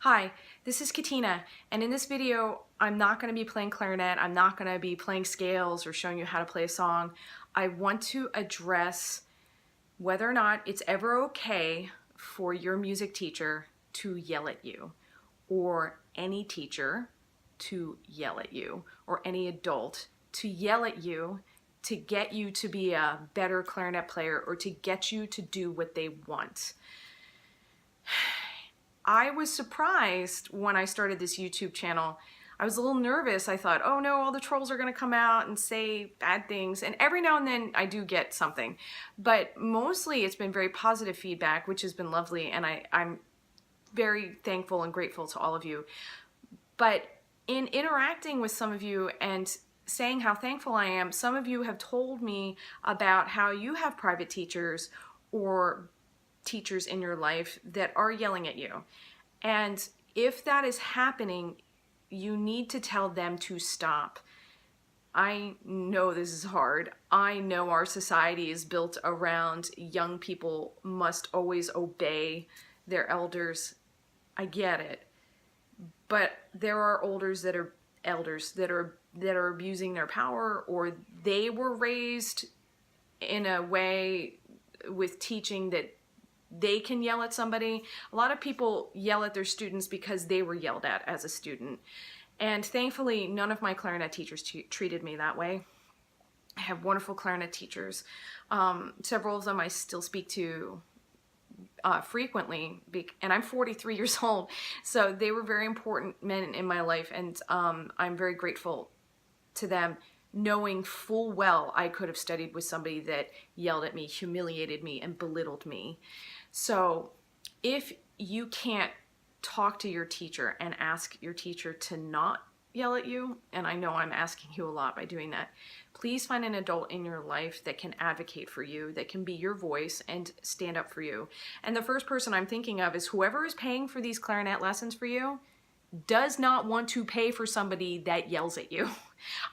Hi, this is Katina, and in this video I'm not going to be playing clarinet, I'm not going to be playing scales or showing you how to play a song. I want to address whether or not it's ever okay for your music teacher to yell at you, or any teacher to yell at you, or any adult to yell at you to get you to be a better clarinet player or to get you to do what they want. I was surprised when I started this YouTube channel. I was a little nervous. I thought, oh no, all the trolls are going to come out and say bad things. And every now and then I do get something. But mostly it's been very positive feedback, which has been lovely. And I'm very thankful and grateful to all of you. But in interacting with some of you and saying how thankful I am, some of you have told me about how you have private teachers or teachers in your life that are yelling at you. And if that is happening, you need to tell them to stop. I know this is hard. I know our society is built around young people must always obey their elders. I get it. But there are elders that are abusing their power, or they were raised in a way with teaching that they can yell at somebody. A lot of people yell at their students because they were yelled at as a student. And thankfully, none of my clarinet teachers treated me that way. I have wonderful clarinet teachers. Several of them I still speak to frequently, and I'm 43 years old, so they were very important men in my life, and I'm very grateful to them, knowing full well I could have studied with somebody that yelled at me, humiliated me, and belittled me. So if you can't talk to your teacher and ask your teacher to not yell at you, and I know I'm asking you a lot by doing that, please find an adult in your life that can advocate for you, that can be your voice and stand up for you. And the first person I'm thinking of is whoever is paying for these clarinet lessons for you does not want to pay for somebody that yells at you.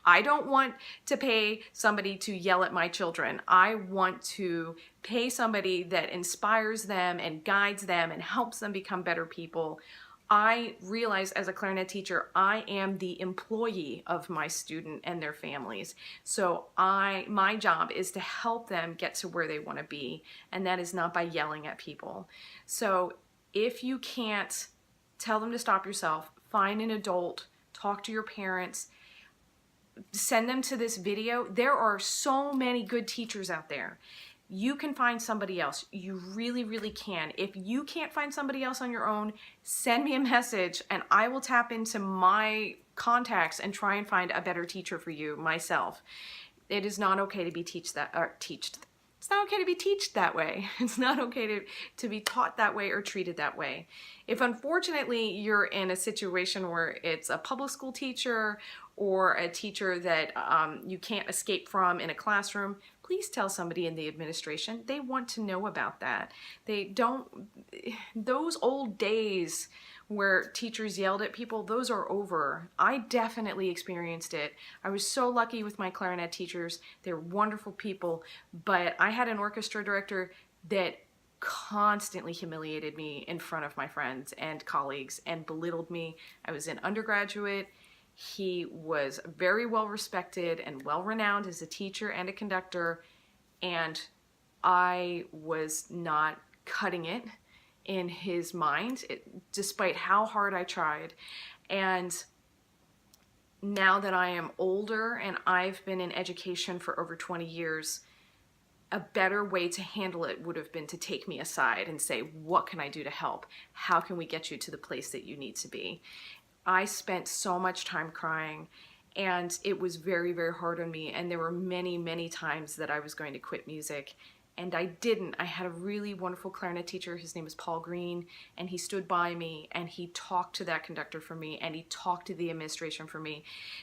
I don't want to pay somebody to yell at my children. I want to pay somebody that inspires them and guides them and helps them become better people. I realize as a clarinet teacher, I am the employee of my student and their families. So my job is to help them get to where they want to be, and that is not by yelling at people. So if you can't tell them to stop yourself, find an adult, talk to your parents, send them to this video. There are so many good teachers out there. You can find somebody else. You really, really can. If you can't find somebody else on your own, send me a message and I will tap into my contacts and try and find a better teacher for you myself. It is not okay to be It's not okay to be taught that way. It's not okay to be taught that way or treated that way. If unfortunately you're in a situation where it's a public school teacher or a teacher that you can't escape from in a classroom, please tell somebody in the administration. They want to know about that. Those old days where teachers yelled at people, those are over. I definitely experienced it. I was so lucky with my clarinet teachers. They're wonderful people, but I had an orchestra director that constantly humiliated me in front of my friends and colleagues and belittled me. I was an undergraduate. He was very well respected and well renowned as a teacher and a conductor, and I was not cutting it in his mind, despite how hard I tried. And now that I am older and I've been in education for over 20 years, a better way to handle it would have been to take me aside and say, what can I do to help? How can we get you to the place that you need to be? I spent so much time crying, and it was very, very hard on me, and there were many, many times that I was going to quit music, and I didn't. I had a really wonderful clarinet teacher. His name is Paul Green, and he stood by me, and he talked to that conductor for me, and he talked to the administration for me.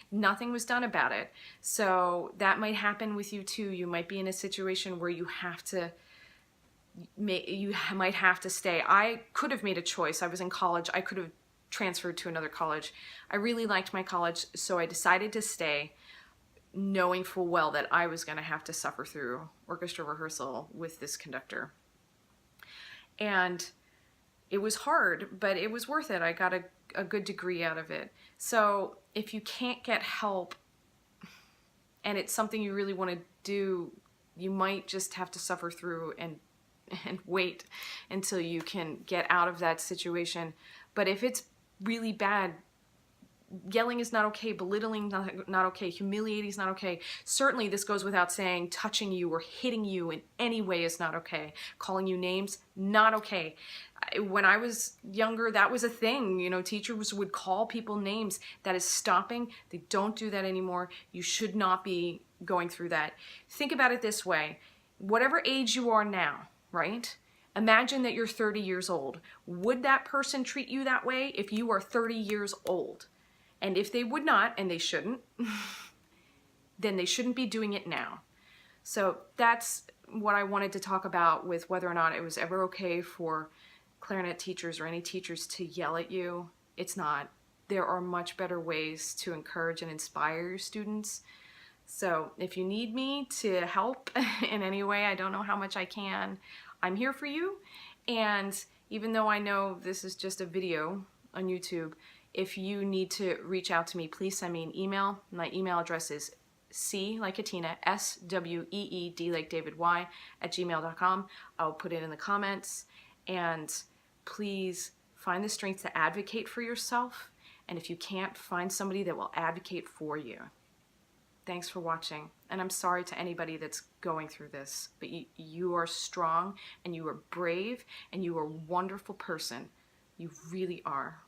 Nothing was done about it. So that might happen with you too. You might be in a situation where you might have to stay. I could have made a choice. I was in college. I could have transferred to another college. I really liked my college, so I decided to stay, knowing full well that I was going to have to suffer through orchestra rehearsal with this conductor. And it was hard, but it was worth it. I got a good degree out of it. So if you can't get help and it's something you really want to do, you might just have to suffer through and wait until you can get out of that situation. But if it's really bad, yelling is not okay, belittling not okay, humiliating is not okay. Certainly this goes without saying, touching you or hitting you in any way is not okay. Calling you names, not okay. When I was younger, that was a thing. You know, teachers would call people names. That is stopping. They don't do that anymore. You should not be going through that. Think about it this way. Whatever age you are now, right? Imagine that you're 30 years old. Would that person treat you that way if you are 30 years old? And if they would not, and they shouldn't, then they shouldn't be doing it now. So that's what I wanted to talk about with whether or not it was ever okay for clarinet teachers or any teachers to yell at you. It's not. There are much better ways to encourage and inspire your students. So if you need me to help in any way, I don't know how much I can, I'm here for you. And even though I know this is just a video on YouTube, if you need to reach out to me, please send me an email. My email address is C like Katina, SWEED like David Y @gmail.com. I'll put it in the comments. And please find the strength to advocate for yourself. And if you can't, find somebody that will advocate for you. Thanks for watching. And I'm sorry to anybody that's going through this, but you are strong and you are brave and you are a wonderful person. You really are.